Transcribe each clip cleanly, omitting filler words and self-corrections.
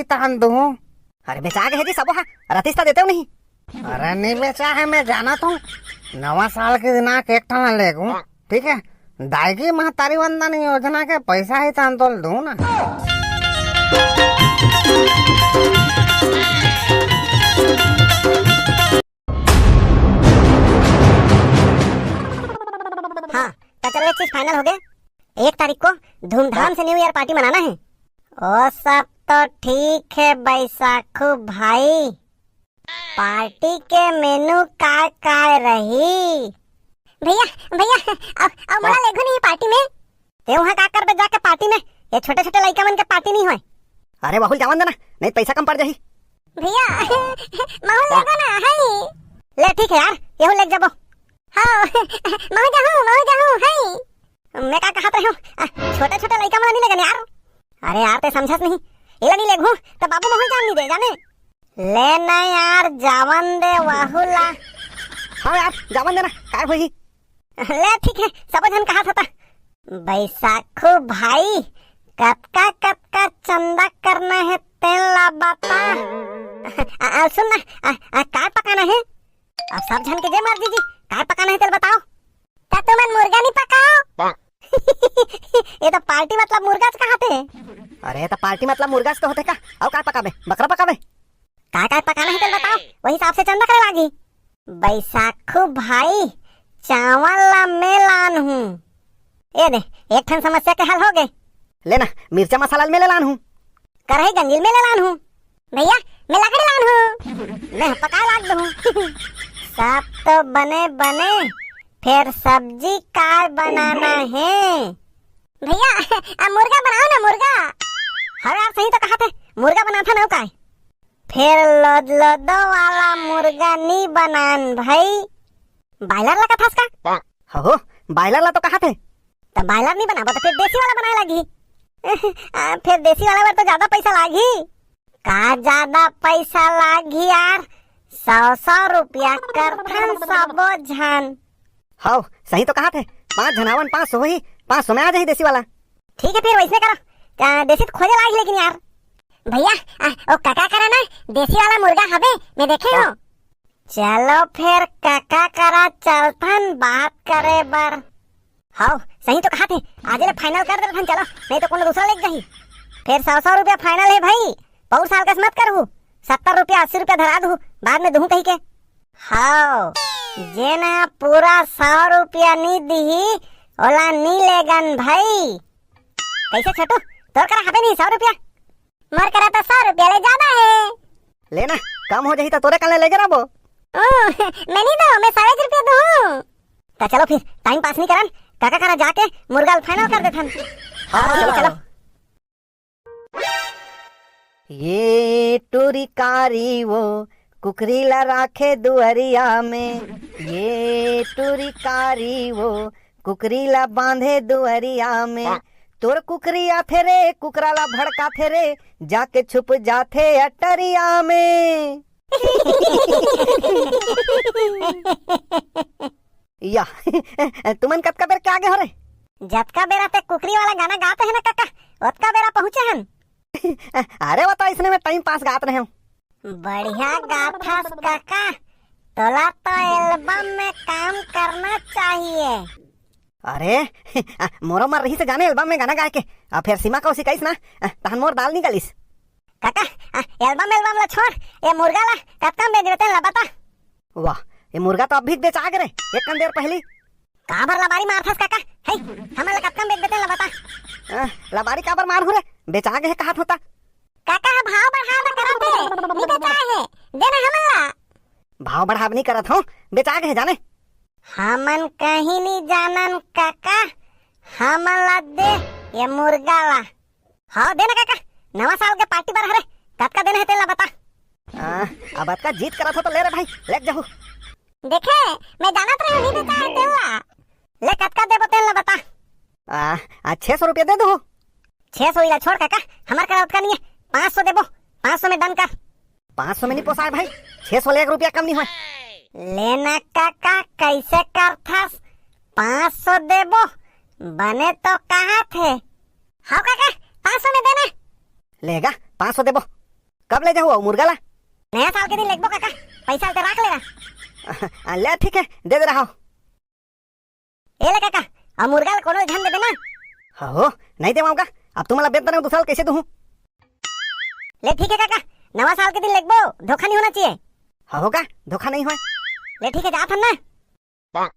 तान दूं। अरे बेचा के है जी सब रतीस्ता देते हो नहीं? अरे नहीं बेचा है, मैं जाना तो नवा साल के दिन एक ठा ले गूं, ठीक है। दायगी महतारी वंदन योजना के पैसा ही तान तोल दूं ना। हाँ तो चलो एक चीज फाइनल हो गया, 1 तारीख को धूमधाम से न्यू ईयर पार्टी मनाना है। ओ सब तो ठीक है बैसाखू भाई, पार्टी के मेनू काय रही? भैया भैया अब मोला लेगो नहीं पार्टी में। ते वहां का कर बे जाके पार्टी में, ये छोटे छोटे लड़का मन के पार्टी नहीं होय। अरे बहुल जावन देना, नहीं पैसा कम पड़ जाही। भैया महू लेगो ना है। ले ठीक है यार, ये ले जाबो। हां महू जाहू है। मैं का कहत रहूं, छोटे छोटे लड़का मन नहीं लगन यार। अरे यार ते समझत नहीं, एला नहीं लेगू तो बाबू महू जान नहीं दे जाने। ले ना यार जावन दे वाहुला। हाँ यार जावन देना, काय होही। ले ठीक है, सब जन कहा था बैसाखू भाई कब का चंदा करना है तेला बता। सुन ना काय पकाना है? अब सब जन के जे मार दीजिए, काय पकाना है तेल बताओ। ता तुमन मुर्गा नहीं पकाओ? ये तो पार्टी मतलब मुर्गा कहते हैं। अरे तो पार्टी मतलब मुर्गा तो होते का, और काय पकाबे? बकरा पकाबे? काय पकाना है तेल बताओ, वही हिसाब से चंदा करे लागी। बैसाखू भाई चावल ला मैं लान हूँ। ये दे एक ठन समस्या के हल हो गए। लेना मिर्चा मसाला में ले लान हूँ, कढ़ाई गंजिल में ले लान हूँ। भैया मैं लकड़ी लान हूँ, मैं पका लाग दूँ। सब तो बने फिर सब्जी काय बनाना है? भैया अब मुर्गा बनाओ ना मुर्गा। हाँ यार सही तो कहा थे, मुर्गा बना था ना काय। फिर लोदो वाला मुर्गा नहीं बनान भाई, बायलर ला कथास का। हो बायलर ला तो कहा थे। तो बायलर नहीं बनाबो तो फिर देसी वाला बनाए लगी। फिर देसी वाला पर तो ज्यादा पैसा लागी। का ज्यादा पैसा लागी यार? 100 रुपया कर थन सबो झन। हाँ सही तो कहा थे, 5 जनावन 500 ही, 500 में आ जाही देसी वाला। ठीक है फिर वैसे करो, देसी तो खोजे लागी लेकिन यार। भैया ओ काका करा ना देसी वाला मुर्गा हवे, मैं देखे हो। चलो फिर काका करा चलथन बात करे बर। हाँ सही तो कहा थे, आज ले फाइनल कर दे चलो, नहीं तो कोनो दूसरा लेग जाही। फिर 100 रुपया फाइनल है भाई, पौर साल का मत करहु। 70 रुपया 80 रुपया धरा दू, बाद में दूं कही के। हाँ जे ना पूरा 100 रुपया नहीं दी ओला नहीं लेगन भाई। कैसे छोटू तोर करा हबे नहीं 100 रुपया? मोर करा तो 100 रुपया ले ज्यादा है। लेना कम हो जाही तो तोरे कल ले जराबो। मैं नहीं दो, मैं 1.5 रुपया दूं। तो चलो फिर टाइम पास नहीं करन, काका करा जाके मुर्गा फाइनल कर देथन। हाँ चलो। ये टूरी कारी वो कुकरी ला राखे दुअरिया में, ये टूरी कारी वो कुकरी ला बांधे दुअरिया में। तोर कुकरी आथे रे कुकरा ला भड़का थे रे, जाके छुप जाथे अटरिया में। या तुमन कतका बेर के आगे हो रे? जतका बेरा ते कुकरी वाला गाना गाते है ना काका, उतका बेरा पहुंचे हन। अरे बता इसने में टाइम पास गात रहे हूँ। बढ़िया गाथास काका, तोला तो एल्बम में काम करना चाहिए। अरे मोरो मर रही से जाने एल्बम में गाना गाए के, अब फिर सीमा को सिखाइस ना, तहन मोर दाल निकलिस। काका एल्बम ला छोड़, ये मुर्गा ला कतका बेच देते ला बता। वाह ये मुर्गा तो अब भी बेचा गे रे, एक कम देर पहली। काबर लबारी मारथस काका, हे हमला कतका बेच देते ला बता। लबारी काबर मार हो रे, बेचा गे है कहत होता। काका भाव बढ़ा ना करत है, नहीं बेचा है देना हमला। भाव बढ़ाव नहीं करत हूँ, बेचा गे है जाने। हमन कहीं नहीं जानन काका, हमला दे ये मुर्गा ला। हाँ देना काका, नवा साल के पार्टी पर हरे कतका देना है तेला बता। अब का जीत करत हो तो ले रे भाई, ले जाहू। देखे मैं जानत रही नहीं बेचा है तेला, ले कतका देबो तेला बता। 600 रुपया दे दो। 600 इला छोड़ काका, हमार करा उतका नहीं है, 500 देबो, 500 में डन कर। 500 में नहीं पोसाए भाई, 600 ले 1 रुपया कम नहीं हुआ। लेना काका कैसे करथस, 500 देबो बने तो कहा थे। हाँ काका 500 में देना। लेगा 500 देबो। कब ले जाऊँ मुर्गा ला? नया साल के दिन लेगबो काका, पैसा ते रख लेना। ले ठीक है, दे रहा हूँ। ए ले काका, अब मुर्गा ला कोनो ध्यान देबे ना। हो नहीं देवाऊंगा, अब तुम मला बेच रहे हो, 2 साल कैसे दूँ? ले ठीक है काका, नवा साल के दिन लेगबो, धोखा नहीं होना चाहिए। होगा, धोखा नहीं हुआ। ले ठीक है, जा थन ना।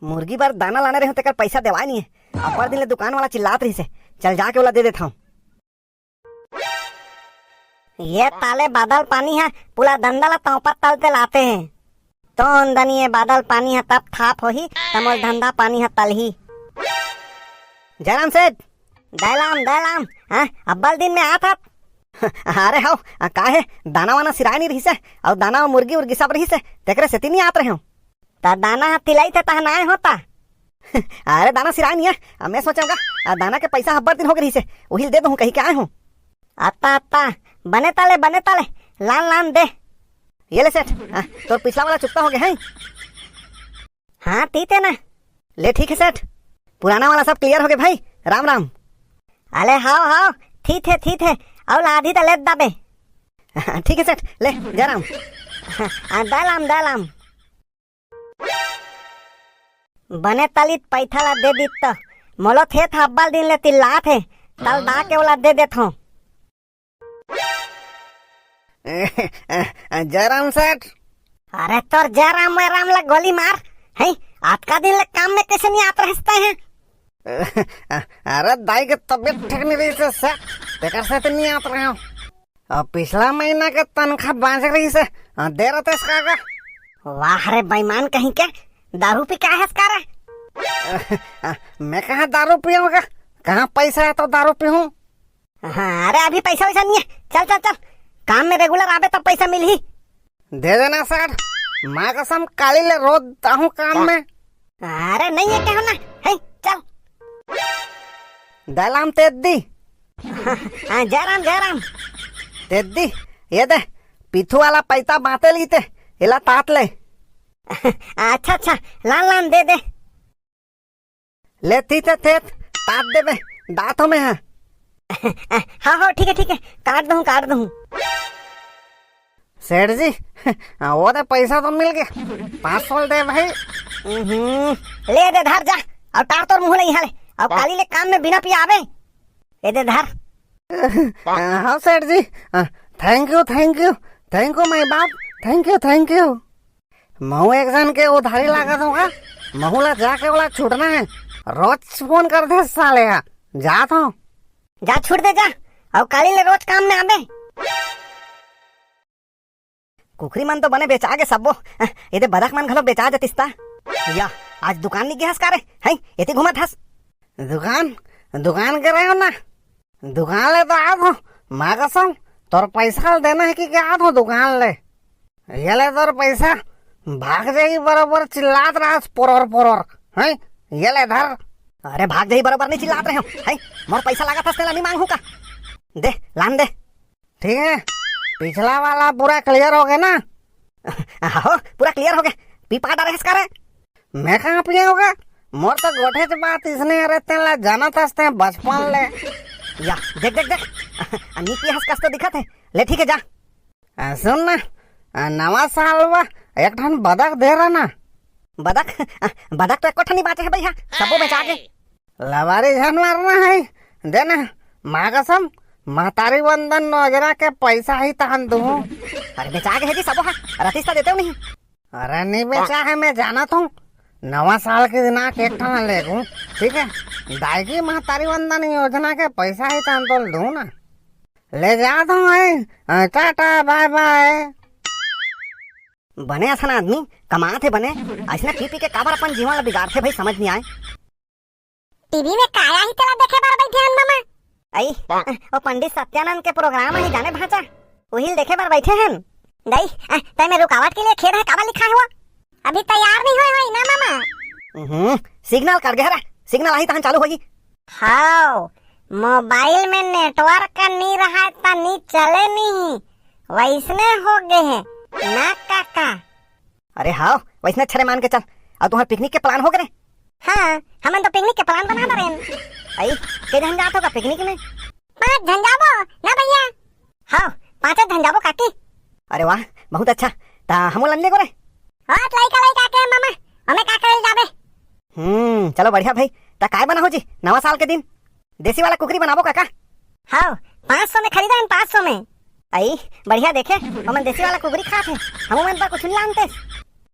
मुर्गी बार दाना लाने रहे हो तेकर पैसा देवा नहीं है। अब पर दिन ले दुकान वाला चिल्लात रही से, चल जाके वाला दे देता हूँ। ये ताले बादल पानी है, पूरा धंधा ला तौपा तलते लाते हैं। तो अंदनी ये बादल पानी है तब थाप होही, तमोल धंधा पानी है तल ही। जयराम सेठ, दलाम, हाँ अब्बल दिन में आ था। अरे हाउ का है, दाना वाना सिराय नहीं रही से, और दाना मुर्गी उर्गी सब रही से, तेकरे से नहीं आत रहे हो। ता दाना तिलाई थे तह ना होता। अरे दाना सिराय नहीं है, मैं सोचाऊंगा दाना के पैसा हब्बर दिन हो गई से, वही दे दूँ कहीं के आए हूँ। आता बने ताले लान दे। ये ले सेठ, तो पिछला वाला चुकता हो गया है। हाँ तीते ना। ले ठीक है सेठ, पुराना वाला सब क्लियर हो गया भाई, राम राम। अले हाओ ठीक है, और आधी तो ले दाबे। ठीक है सेठ, ले जयराम। दलाम बने तलित पैथाला दे दी तो मोलो थे था अब्बल दिन ले तिल्ला थे, तल दा के वाला दे देता हूँ। जयराम सेठ, अरे तोर जयराम राम ला गोली मार है, आज का दिन ले काम में कैसे नहीं आते हंसते हैं। अरे दाई के तबीयत ठीक नहीं रही से सेठ, तेकर से तो नहीं आत रहे हो। अब पिछला महीना के तनख्वाह बांझ रही से दे रहे थे इसका का। वाह रे बेईमान कहीं के, दारू पी क्या है इसका रे? मैं कहाँ दारू पीऊंगा, कहाँ पैसा है तो दारू पीऊं। हाँ अरे अभी पैसा वैसा नहीं है, चल काम में रेगुलर आवे तब पैसा मिल ही। दे देना सर, माँ कसम काली ले रोज हूँ काम में। अरे नहीं है क्या होना है, चल। दलाम तेदी। जयराम तेदी ये दे, पीछू वाला पैसा बांटे ली थे, इला तात ले। अच्छा लान दे दे। लेती थे तात दे बे, दांतों में है। हाँ ठीक है, काट दूँ। सेठ जी वो दे, पैसा तो मिल गया, 500 दे भाई। ले दे धर जा, और तार तोर मुँह नहीं हाले, अब काली ले काम में बिना पिया आवे। ये दे धर। हाँ सेठ जी, थैंक यू माय बाप, थैंक यू। महू एक जन के उधारी लागत होगा, महूला जाके वाला छूटना है, रोज फोन कर दे साले का, जा तो जा छूट दे जा, और काली ले रोज काम में आवे। कुकरी मन तो बने बेचा के सबो, ये बदक मन घलो बेचा जतिस्ता। या आज दुकान नहीं गया हस कारे है, ये घुमत हस। दुकान के रहे हो ना, दुकान ले तो आ दो, माँ कसम तोर पैसा देना है कि क्या दो दुकान ले। ये ले तोर पैसा, भाग जाएगी बराबर चिल्लात रहा पोरोर है, ये ले धर। अरे भाग जाई बराबर नहीं चिल्लात रहे हो है, मोर पैसा लगा था नहीं मांगू का, दे लान दे। ठीक है, पिछला वाला पूरा क्लियर हो गया ना? हो पूरा क्लियर हो गया, पी पा डारे इसका रे। मैं कहाँ पिया होगा, मोर तो गोठे से बात इसने रहते ला जाना था बचपन ले। या देख नी पी हंस कस तो दिखत है, ले ठीक है जा। सुन ना, नवा साल हुआ एक ठन बदक दे रहा ना। बदक तो एक कोठा नहीं बाचे है भैया, सबो बेचा के लवारी झन मारना है, देना माँ कसम, महतारी बंधन नोजरा के पैसा ही तहन दू। अरे बेचा के है जी सबो, रतीस देते हो नहीं? अरे नहीं बेचा है, मैं जाना था नवा साल के दिन आके एक ठन ले लूं, ठीक है, दाई महतारी बंधन योजना के पैसा ही तहन तो दू ना, ले जा दो है, टाटा बाय बाय। बने ऐसा ना आदमी कमा थे बने, ऐसा पी के काबर अपन जीवन बिगाड़ थे भाई, समझ नहीं आए। टीवी में काया ही तेरा देखे बार बैठे हैं मामा। आई वो पंडित सत्यानंद के प्रोग्राम ही जाने भाचा, वही देखे बार बैठे हैं। दई तय में रुकावट के लिए खेद है, काबर लिखा हुआ अभी तैयार नहीं हुए ना मामा। सिग्नल कर गया, सिग्नल आई तहन चालू होगी। हाँ मोबाइल में नेटवर्क नहीं रहा था, नहीं चले नहीं, वैसने हो गए हैं ना काका। अरे हाँ वैसने छरे मान के चल, और तुम्हारे पिकनिक के प्लान हो गए? हाँ हम तो पिकनिक के प्लान बना रहे हैं। आई के जन जात होगा पिकनिक में? 5 जन जाबो ना भैया। हाँ पाँच धन जाबो काकी। अरे वाह, बहुत अच्छा। ता हमो लनले को रे। हां लइका के मामा हमें का करल जाबे। चलो बढ़िया भाई। ता काय बनाओ जी नवा साल के दिन? देसी वाला कुकरी बनाबो काका? हां 500 में खरीदा 500 में। आई बढ़िया देखे हमन देसी वाला कुकरी खाते हम मन पर कुछ नहीं जानते।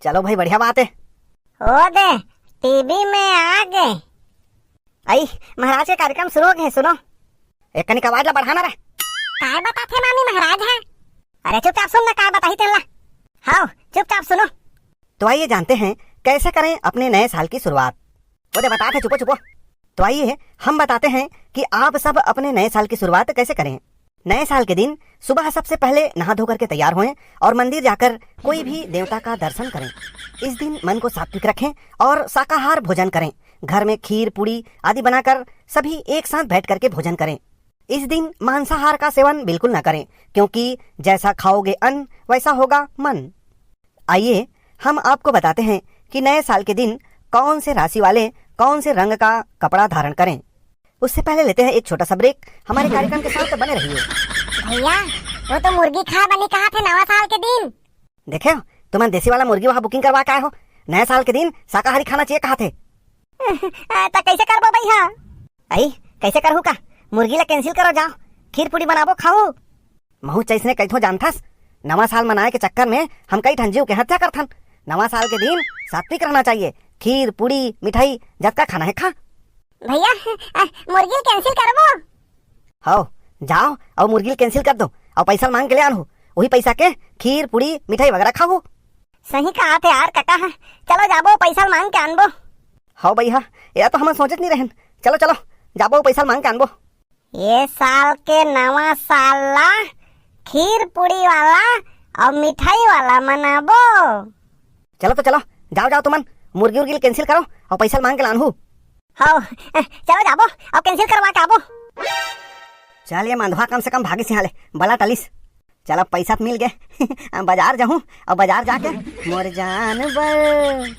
चलो भाई बढ़िया बात है। ओ दे टीवी में आ गए। आई महाराज के कार्यक्रम शुरू हो गए, सुनो। एक कनिक आवाज ला बढ़ाना रे। काय बताथे मामी महाराज है? अरे चुपचाप सुन ना काय बताही तेला। हां चुपचाप सुनो। तो आइए जानते हैं कैसे करें अपने नए साल की शुरुआत। वो दे बताते चुपो चुपो। तो आइए हम बताते हैं कि आप सब अपने नए साल की शुरुआत कैसे करें। नए साल के दिन सुबह सबसे पहले नहा धो करके तैयार होएं और मंदिर जाकर कोई भी देवता का दर्शन करें। इस दिन मन को सात्विक रखें और शाकाहार भोजन करें। घर में खीर पूड़ी आदि बनाकर सभी एक साथ बैठ करके भोजन करें। इस दिन मांसाहार का सेवन बिल्कुल न करें, क्योंकि जैसा खाओगे अन्न वैसा होगा मन। आइए हम आपको बताते हैं कि नए साल के दिन कौन से राशि वाले कौन से रंग का कपड़ा धारण करें। उससे पहले लेते हैं एक छोटा सा ब्रेक। हमारे कार्यक्रम के साथ बने रहिए। भैया वो तो मुर्गी खा बनी कहा थे नवा साल के दिन। देखे तुम देसी वाला मुर्गी वहाँ बुकिंग करवा के आए हो। नए साल के दिन शाकाहारी खाना चाहिए कहा थे। तो कैसे करबो भैया? आई कैसे करू का? मुर्गी ला कैंसिल करो, जाओ खीर पूड़ी बनाबो खाओ। महू चैसने कैथो जानथस नवा साल मनाए के चक्कर में हम कई ठन जीव के हत्या करथन। नवा साल के दिन सात्विक रहना चाहिए। खीर पूड़ी मिठाई जतका खाना है खा। भैया मुर्गी कैंसिल करबो। हो जाओ और मुर्गी कैंसिल कर दो और पैसा मांग के ले आनो। वही पैसा के खीर पूड़ी मिठाई वगैरह खाओ। सही कहा थे यार काका। चलो जाबो पैसा मांग के आनबो। हाँ भैया या तो हम सोचत नहीं रहन। चलो चलो जाबो पैसा मांग के आनबो। ये साल के नवा साल ला खीर पूड़ी वाला और मिठाई वाला मनाबो। चलो तो चलो जाओ जाओ तुमन मुर्गी उर्गी कैंसिल करो और पैसा मांग के लानू। हाँ चलो जाबो और कैंसिल करवा के आबो। चल ये मंधवा कम से कम भागी से हाले बला टलिस। चलो पैसा मिल गए। बाजार जाऊं और बाजार जाके मोर जान बर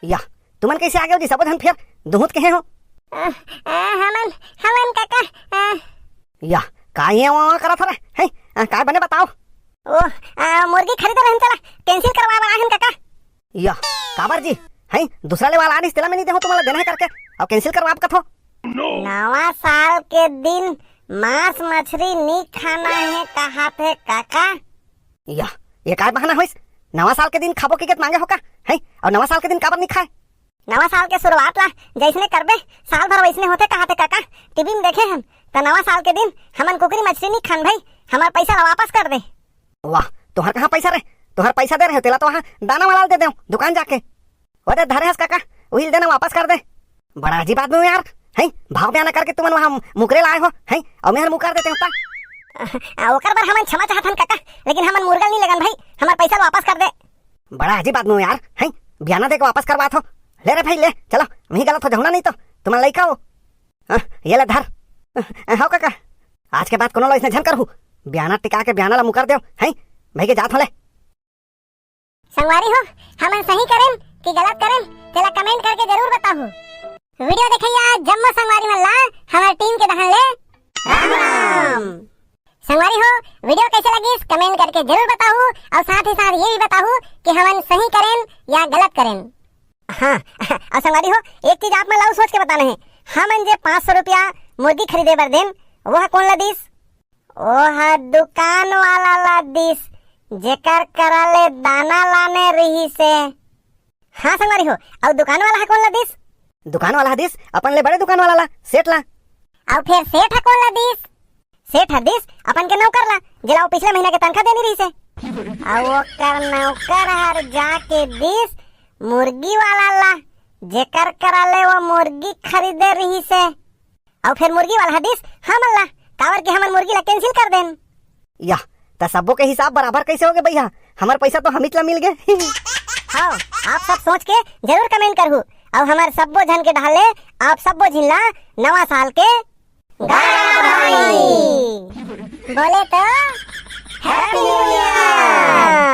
या तुमन कैसे आ गए हो जी? सब धन फिर दुहुत कहे हो। हमन काका या का ये वहाँ करा था रे? है काय बने बताओ। ओ मुर्गी खरीद रहन चला कैंसिल करवा रहन काका। या काबर जी है दूसरा ले वाला आदिस तेला में नहीं दे हो तुम्हारा देना है करके और कैंसिल करवा आपका थो। नवा साल के दिन मांस मछली नहीं खाना है कहा थे काका। या ये काय बहाना होइस? नवा साल के दिन खाबो की मांगे हो का है और नवा साल के दिन काबर नहीं खाए? नवा साल के शुरुआत ला जैसने करबे साल भर वैसने होते कहा थे काका। टीवी में देखे हम तो नवा साल के दिन हमन कुकरी मछली नहीं खान भाई। हमारा पैसा वापस कर दे। वाह तुम्हारे कहाँ पैसा रे? तुम्हारे पैसा दे रहे हो तेला तो वहाँ दाना वाला दे दे दुकान जाके। वो दे धरे हस काका वही देना वापस कर दे। बड़ा अजीब आदमी हो यार। है भाव बयान करके तुम वहाँ मुकरे लाए हो है और मेहर मुकर देते होता। ओकर बर हमन क्षमा चाहथन काका, लेकिन हमन मुर्गल नहीं लगन भाई। हमार पैसा वापस कर दे। बड़ा अजीब आदमी हो यार। है बयाना दे के वापस करवा थो। ले रे भाई ले चलो वही गलत हो जाऊना नहीं तो तुम्हारा लइका हो। ये ले धर। हाँ काका आज के बाद कोनो लो इसने झन करहु बयाना टिका के बयाना ला मुकर दे है भाई के जात हो ले। संगवारी हो हमन सही करें कि गलत करें तेला कमेंट करके जरूर बताओ। वीडियो देखिए जम्मो संगवारी मल्ला हमारी टीम के दहन ले राम राम। संगवारी हो वीडियो कैसे लगी कमेंट करके जरूर बताओ और साथ ही साथ ये भी बताओ कि हमन सही करें या गलत करें। हाँ और संगवारी हो एक चीज आप मला सोच के बताना है। हमन जे 500 रुपया मुर्गी खरीदे बर देन वह कौन ला दिस? ओह दुकान वाला ला दिस जेकर कराले दाना लाने रही से। हाँ संगवारी हो और दुकान वाला है कौन ला दिस? दुकान वाला हदीस अपन ले बड़े दुकान वाला ला सेठ ला। और फिर सेठ है कौन ला दिस? सेठ हदीस अपन के नौकर ला जिला पिछले महीना के तनख्वाह देनी रही से। और वो कर नौकर हर जाके दिस मुर्गी वाला ला जेकर कराले वो मुर्गी खरीदे रही से। और फिर मुर्गी वाला हदीस हमन ला कावर के हमन मुर्गी ला कैंसिल कर देन। या त सबो के हिसाब बराबर कैसे हो गए भैया? हमार पैसा तो हम मिल गए। हाँ आप सब सोच के जरूर कमेंट करू और हमारे सब्बो जन के ढाले आप सब्बो जिला नवा साल के बधाई बोले तो हैप्पी न्यू ईयर।